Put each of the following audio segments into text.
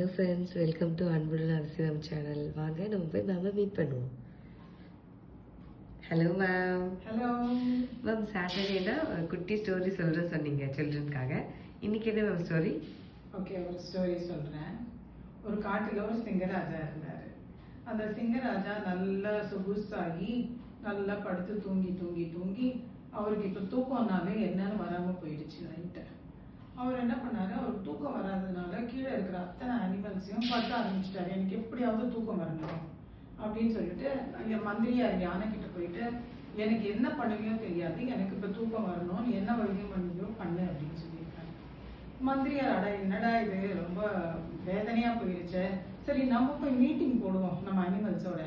Hello friends, welcome to அன்புடன் அரசினம் channel. வாங்க நம்ம போய் மேமை மீட் பண்ணுவோம். Hello ma'am. ஹலோ மேம், சாட்டர்டேனா குட்டி ஸ்டோரி சொல்கிற சொன்னீங்க சில்ட்ரனுக்காக. இன்னைக்கு என்ன மேம் ஸ்டோரி? ஓகே, ஒரு ஸ்டோரி சொல்கிறேன். ஒரு காட்டில் ஒரு சிங்கராஜா இருந்தார். அந்த சிங்கராஜா நல்லா சொகுசாகி நல்லா படுத்து தூங்கி தூங்கி தூங்கி அவருக்கு இப்போ தூக்கம்னாலே என்னன்னு வராமல் போயிடுச்சு நைட்டு. அவர் என்ன பண்ணாரு, அவருக்கு தூக்கம் வராததுனால கீழே இருக்கிற அத்தனை அனிமல்ஸையும் பார்க்க ஆரம்பிச்சிட்டாரு. எனக்கு எப்படியாவது தூக்கம் வரணும் அப்படின்னு சொல்லிட்டு மந்திரியார் யானை கிட்ட போயிட்டு, எனக்கு என்ன பண்ணுவியோ தெரியாது, எனக்கு இப்போ தூக்கம் வரணும், நீ என்ன வைத்தியம் பண்ணுவியோ பண்ணு அப்படின்னு சொல்லியிருக்காரு. மந்திரியார், அடா என்னடா இது ரொம்ப வேதனையா போயிடுச்சு, சரி நம்ம போய் மீட்டிங் போடுவோம் நம்ம அனிமல்ஸோட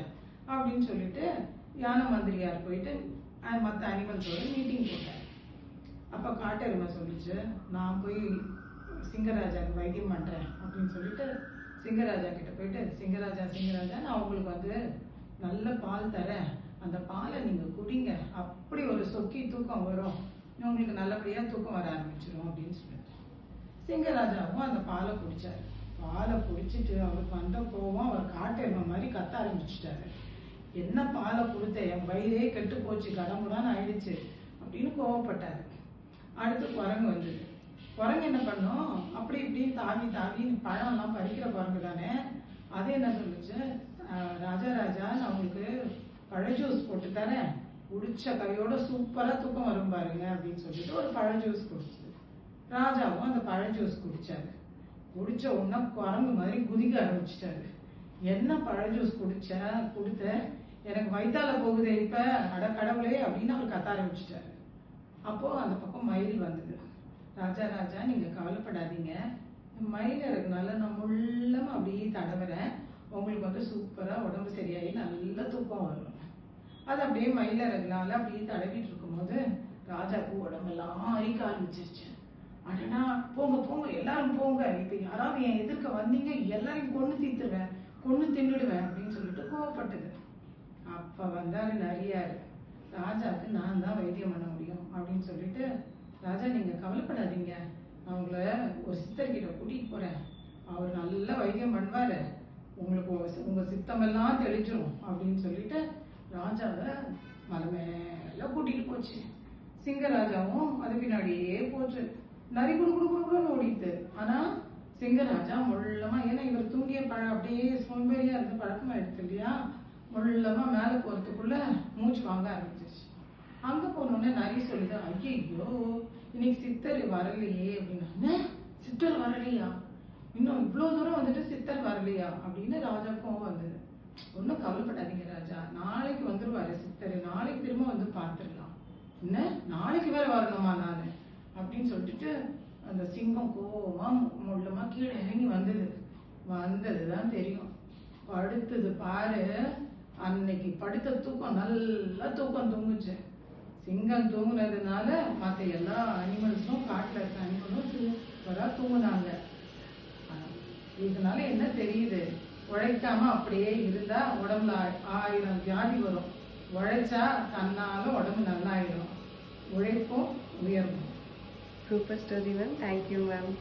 அப்படின்னு சொல்லிட்டு யானை மந்திரியார் போயிட்டு மற்ற அனிமல்ஸோட மீட்டிங் போட்டார். அப்போ காட்டெருமை சொல்லிச்சு, நான் போய் சிங்கராஜாவுக்கு வைத்தியம் பண்ணுறேன் அப்படின்னு சொல்லிட்டு சிங்கராஜா கிட்ட போயிட்டு, சிங்கராஜா சிங்கராஜா நான் உங்களுக்கு வந்து நல்ல பால் தரேன், அந்த பாலை நீங்கள் குடிங்க, அப்படி ஒரு சொக்கி தூக்கம் வரும், உங்களுக்கு நல்லபடியாக தூக்கம் வர ஆரம்பிச்சிடும் அப்படின்னு சொல்லிட்டு சிங்கராஜாவும் அந்த பாலை குடிச்சாரு. பாலை குடிச்சிட்டு அவருக்கு வந்த கோவம், அவர் காட்டெருமை மாதிரி கத்த ஆரம்பிச்சிட்டாரு. என்ன பாலை கொடுத்த, என் வயிறே கெட்டு போச்சு, கடமுடான்னு ஆயிடுச்சு அப்படின்னு கோவப்பட்டாரு. அடுத்து குரங்கு வந்தது. குரங்கு என்ன பண்ணும், அப்படி இப்படின்னு தாவி தாவி பழம்லாம் பறிக்கிற குரங்கு தானே, அது என்ன சொல்லுச்சு, ராஜா ராஜா நான் உங்களுக்கு பழ ஜூஸ் போட்டு தரேன், குடிச்ச கையோட சூப்பரா தூக்கம் வரும் பாருங்க அப்படின்னு சொல்லிட்டு ஒரு பழ ஜூஸ் குடிச்சது. ராஜாவும் அந்த பழ ஜூஸ் குடிச்சாரு. குடிச்ச உடனே குரங்கு மாதிரி குதிக்க ஆரம்பிச்சிட்டாரு. என்ன பழ ஜூஸ் கொடுத்த, எனக்கு வயித்தால போகுதே இப்ப, அட கடவுளே அப்படின்னு அவர் கத்த ஆரம்பிச்சிட்டாரு. அப்போ அந்த பக்கம் மயில் வந்தது. ராஜா ராஜா நீங்க கவலைப்படாதீங்க, மயில் இருக்கனால நான் முள்ளமா அப்படியே தடவுறேன், உங்களுக்கு வந்து சூப்பரா உடம்பு சரியாகி நல்ல தூக்கம் வரும். அது அப்படியே மயில் இருக்கனால அப்படியே தடவிட்டு இருக்கும்போது ராஜாவுக்கு உடம்பெல்லாம் அரிக்க ஆரம்பிச்சிருச்சு. அடனா போங்க போங்க எல்லாரும் போங்க, இப்ப யாராவது என் எதிர்க்க வந்தீங்க எல்லாரையும் கொண்டு தீத்துருவேன், கொண்டு தின்னுடுவேன் அப்படின்னு சொல்லிட்டு கோவப்பட்டது. அப்ப வந்தாரு நரியாரு. ராஜாவுக்கு நான் தான் வைத்தியம் பண்ண முடியும் அப்படின்னு சொல்லிட்டு, ராஜா நீங்க கவலைப்படாதீங்க, நான் உங்களை ஒரு சித்தர்கிட்ட கூட்டிட்டு போறேன், அவர் நல்லா வைத்தியம் பண்ணுவாரு, உங்களுக்கு உங்க சித்தமெல்லாம் தெளிச்சிடும் அப்படின்னு சொல்லிட்டு ராஜாவை மலை மேல கூட்டிட்டு போச்சு. சிங்கராஜாவும் அது பின்னாடியே போச்சு. நரி குடுக்குன்னு ஓடிட்டு, ஆனா சிங்கராஜா முள்ளமா, ஏன்னா இவர் தூங்கிய அப்படியே சோம்பேறியா இருந்த பழக்கமா எடுத்து இல்லையா, முள்ளமா மேல போறதுக்குள்ள மூச்சு வாங்க ஆரம்பிச்சிருச்சு. அங்க போனோடனே நரி சொல்லுது, ஐயோ இன்னைக்கு சித்தர் வரலையே அப்படின்னா, சித்தர் வரலையா, இன்னும் இவ்வளவு தூரம் வந்துட்டு சித்தர் வரலையா அப்படின்னு ராஜாக்கும் வந்தது. ஒன்னும் கவலைப்படாதீங்க ராஜா, நாளைக்கு வந்துருவாரு சித்தர், நாளைக்கு திரும்ப வந்து பார்த்துடலாம், என்ன நாளைக்கு வேற வரணுமா நானு அப்படின்னு சொல்லிட்டு அந்த சிங்கம் கோவமா முள்ளமா கீழே இறங்கி வந்ததுதான் தெரியும். படுத்தது பாரு, அன்னைக்கு படுத்த தூக்கம் நல்ல தூக்கம் தூங்குச்சு. சிங்கம் தூங்குனதுனால மற்ற எல்லா அனிமல்ஸும், காட்டுல இருக்க அனிமலும் சூப்பரா தூங்குனாங்க. இதனால என்ன தெரியுது, உழைக்காம அப்படியே இருந்தா உடம்புல 1000 வியாதி வரும், உழைச்சா தன்னால உடம்பு நல்லாயிடும், உழைப்பும் உயர்வும். Super story ma'am. Thank you ma'am.